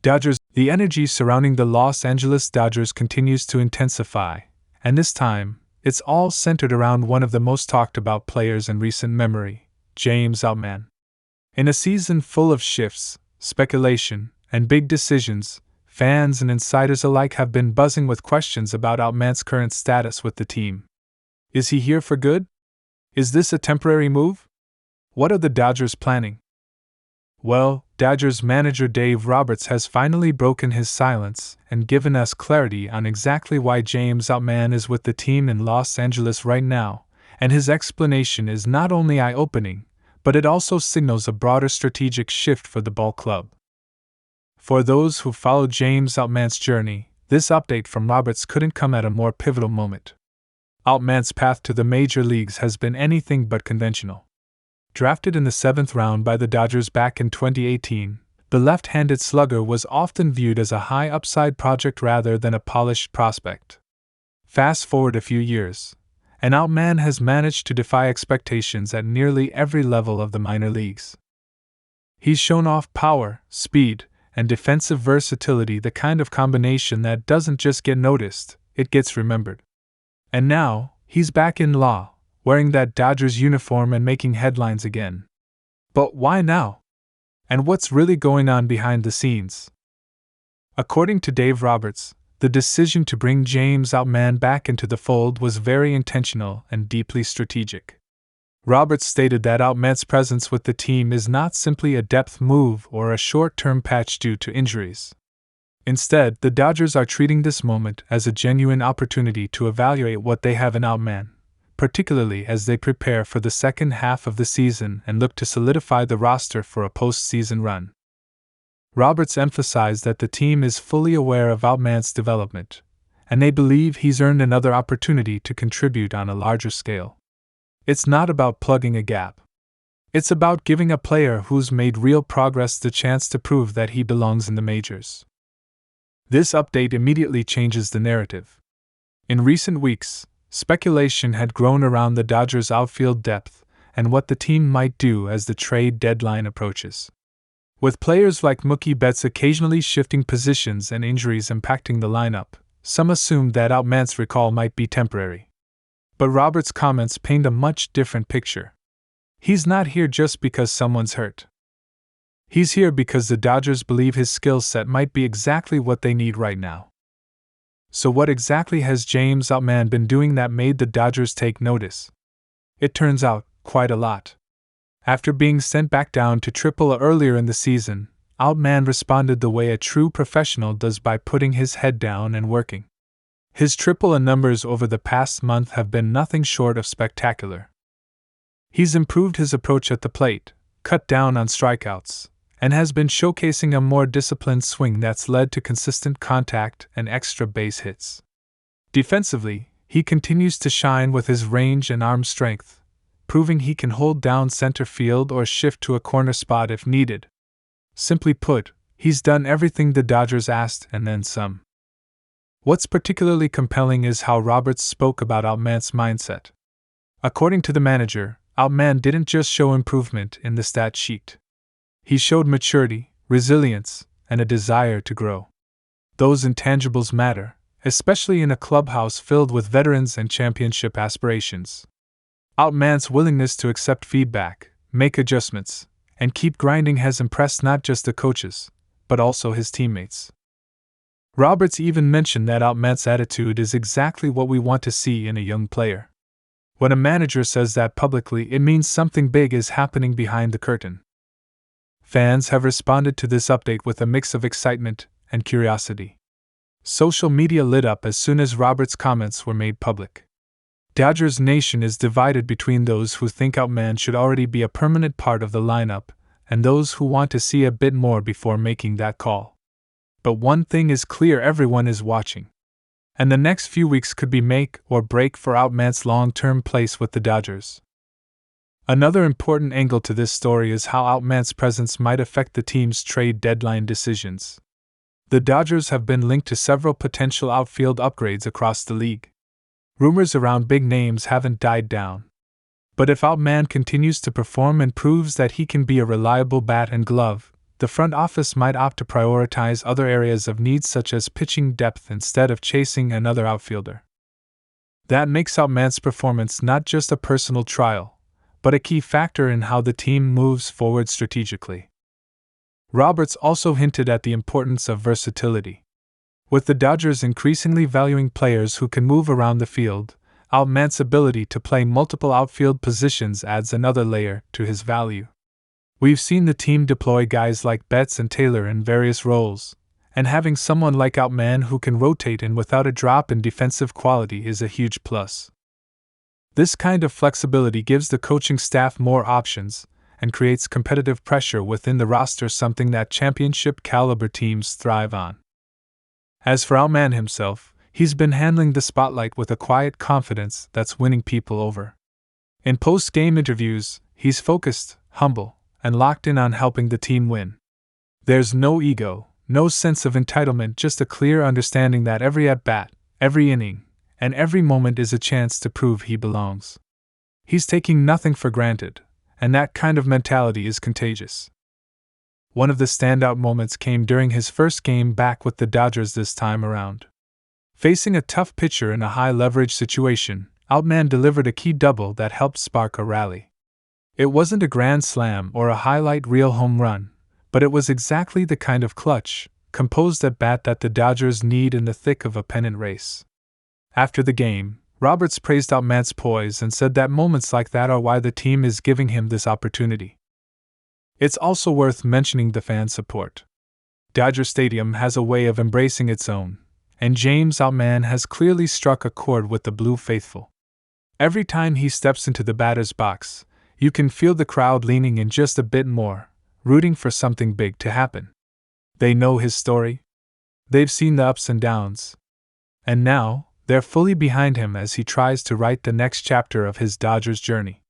Dodgers. The energy surrounding the Los Angeles Dodgers continues to intensify, and this time, it's all centered around one of the most talked about players in recent memory, James Outman. In a season full of shifts, speculation, and big decisions, fans and insiders alike have been buzzing with questions about Outman's current status with the team. Is he here for good? Is this a temporary move? What are the Dodgers planning? Well, Dodgers manager Dave Roberts has finally broken his silence and given us clarity on exactly why James Outman is with the team in Los Angeles right now, and his explanation is not only eye-opening, but it also signals a broader strategic shift for the ball club. For those who followed James Outman's journey, this update from Roberts couldn't come at a more pivotal moment. Outman's path to the major leagues has been anything but conventional. Drafted in the 7th round by the Dodgers back in 2018, the left-handed slugger was often viewed as a high-upside project rather than a polished prospect. Fast forward a few years, and Outman has managed to defy expectations at nearly every level of the minor leagues. He's shown off power, speed, and defensive versatility, the kind of combination that doesn't just get noticed, it gets remembered. And now, he's back in law, wearing that Dodgers uniform and making headlines again. But why now? And what's really going on behind the scenes? According to Dave Roberts, the decision to bring James Outman back into the fold was very intentional and deeply strategic. Roberts stated that Outman's presence with the team is not simply a depth move or a short-term patch due to injuries. Instead, the Dodgers are treating this moment as a genuine opportunity to evaluate what they have in Outman, particularly as they prepare for the second half of the season and look to solidify the roster for a postseason run. Roberts emphasized that the team is fully aware of Outman's development, and they believe he's earned another opportunity to contribute on a larger scale. It's not about plugging a gap. It's about giving a player who's made real progress the chance to prove that he belongs in the majors. This update immediately changes the narrative. In recent weeks, speculation had grown around the Dodgers' outfield depth and what the team might do as the trade deadline approaches. With players like Mookie Betts occasionally shifting positions and injuries impacting the lineup, some assumed that Outman's recall might be temporary. But Roberts' comments paint a much different picture. He's not here just because someone's hurt. He's here because the Dodgers believe his skill set might be exactly what they need right now. So what exactly has James Outman been doing that made the Dodgers take notice? It turns out, quite a lot. After being sent back down to AAA earlier in the season, Outman responded the way a true professional does, by putting his head down and working. His AAA numbers over the past month have been nothing short of spectacular. He's improved his approach at the plate, cut down on strikeouts, and has been showcasing a more disciplined swing that's led to consistent contact and extra base hits. Defensively, he continues to shine with his range and arm strength, proving he can hold down center field or shift to a corner spot if needed. Simply put, he's done everything the Dodgers asked and then some. What's particularly compelling is how Roberts spoke about Outman's mindset. According to the manager, Outman didn't just show improvement in the stat sheet. He showed maturity, resilience, and a desire to grow. Those intangibles matter, especially in a clubhouse filled with veterans and championship aspirations. Outman's willingness to accept feedback, make adjustments, and keep grinding has impressed not just the coaches, but also his teammates. Roberts even mentioned that Outman's attitude is exactly what we want to see in a young player. When a manager says that publicly, it means something big is happening behind the curtain. Fans have responded to this update with a mix of excitement and curiosity. Social media lit up as soon as Roberts' comments were made public. Dodgers Nation is divided between those who think Outman should already be a permanent part of the lineup and those who want to see a bit more before making that call. But one thing is clear: everyone is watching. And the next few weeks could be make or break for Outman's long-term place with the Dodgers. Another important angle to this story is how Outman's presence might affect the team's trade deadline decisions. The Dodgers have been linked to several potential outfield upgrades across the league. Rumors around big names haven't died down. But if Outman continues to perform and proves that he can be a reliable bat and glove, the front office might opt to prioritize other areas of need such as pitching depth instead of chasing another outfielder. That makes Outman's performance not just a personal trial, but a key factor in how the team moves forward strategically. Roberts also hinted at the importance of versatility. With the Dodgers increasingly valuing players who can move around the field, Outman's ability to play multiple outfield positions adds another layer to his value. We've seen the team deploy guys like Betts and Taylor in various roles, and having someone like Outman who can rotate in without a drop in defensive quality is a huge plus. This kind of flexibility gives the coaching staff more options and creates competitive pressure within the roster, something that championship-caliber teams thrive on. As for Outman himself, he's been handling the spotlight with a quiet confidence that's winning people over. In post-game interviews, he's focused, humble, and locked in on helping the team win. There's no ego, no sense of entitlement, just a clear understanding that every at-bat, every inning, and every moment is a chance to prove he belongs. He's taking nothing for granted, and that kind of mentality is contagious. One of the standout moments came during his first game back with the Dodgers this time around. Facing a tough pitcher in a high-leverage situation, Outman delivered a key double that helped spark a rally. It wasn't a grand slam or a highlight reel home run, but it was exactly the kind of clutch, composed at-bat that the Dodgers need in the thick of a pennant race. After the game, Roberts praised Outman's poise and said that moments like that are why the team is giving him this opportunity. It's also worth mentioning the fan support. Dodger Stadium has a way of embracing its own, and James Outman has clearly struck a chord with the Blue faithful. Every time he steps into the batter's box, you can feel the crowd leaning in just a bit more, rooting for something big to happen. They know his story. They've seen the ups and downs. And now, they're fully behind him as he tries to write the next chapter of his Dodgers journey.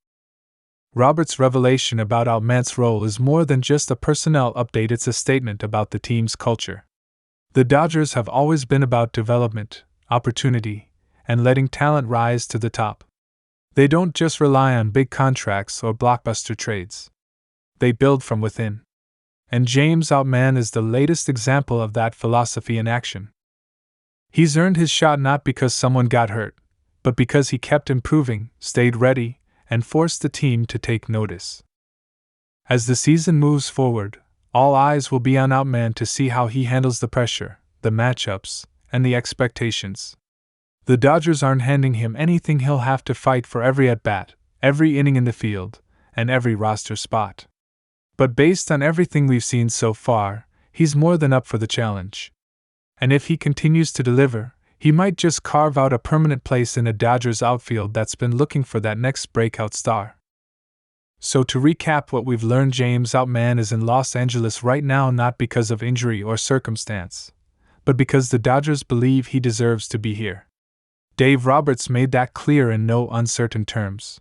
Roberts' revelation about Outman's role is more than just a personnel update, it's a statement about the team's culture. The Dodgers have always been about development, opportunity, and letting talent rise to the top. They don't just rely on big contracts or blockbuster trades. They build from within. And James Outman is the latest example of that philosophy in action. He's earned his shot not because someone got hurt, but because he kept improving, stayed ready, and forced the team to take notice. As the season moves forward, all eyes will be on Outman to see how he handles the pressure, the matchups, and the expectations. The Dodgers aren't handing him anything he'll have to fight for every at-bat, every inning in the field, and every roster spot. But based on everything we've seen so far, he's more than up for the challenge. And if he continues to deliver, he might just carve out a permanent place in a Dodgers outfield that's been looking for that next breakout star. So to recap what we've learned, James Outman is in Los Angeles right now not because of injury or circumstance, but because the Dodgers believe he deserves to be here. Dave Roberts made that clear in no uncertain terms.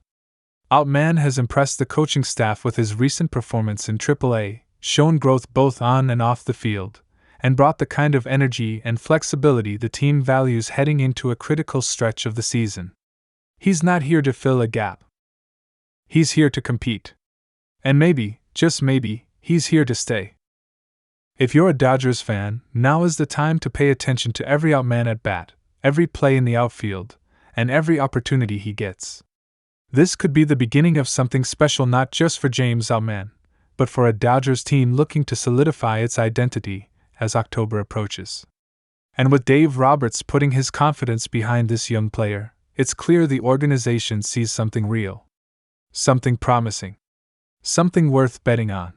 Outman has impressed the coaching staff with his recent performance in AAA, shown growth both on and off the field, and brought the kind of energy and flexibility the team values heading into a critical stretch of the season. He's not here to fill a gap. He's here to compete. And maybe, just maybe, he's here to stay. If you're a Dodgers fan, now is the time to pay attention to every Outman at bat, every play in the outfield, and every opportunity he gets. This could be the beginning of something special not just for James Outman, but for a Dodgers team looking to solidify its identity as October approaches. And with Dave Roberts putting his confidence behind this young player, it's clear the organization sees something real. Something promising. Something worth betting on.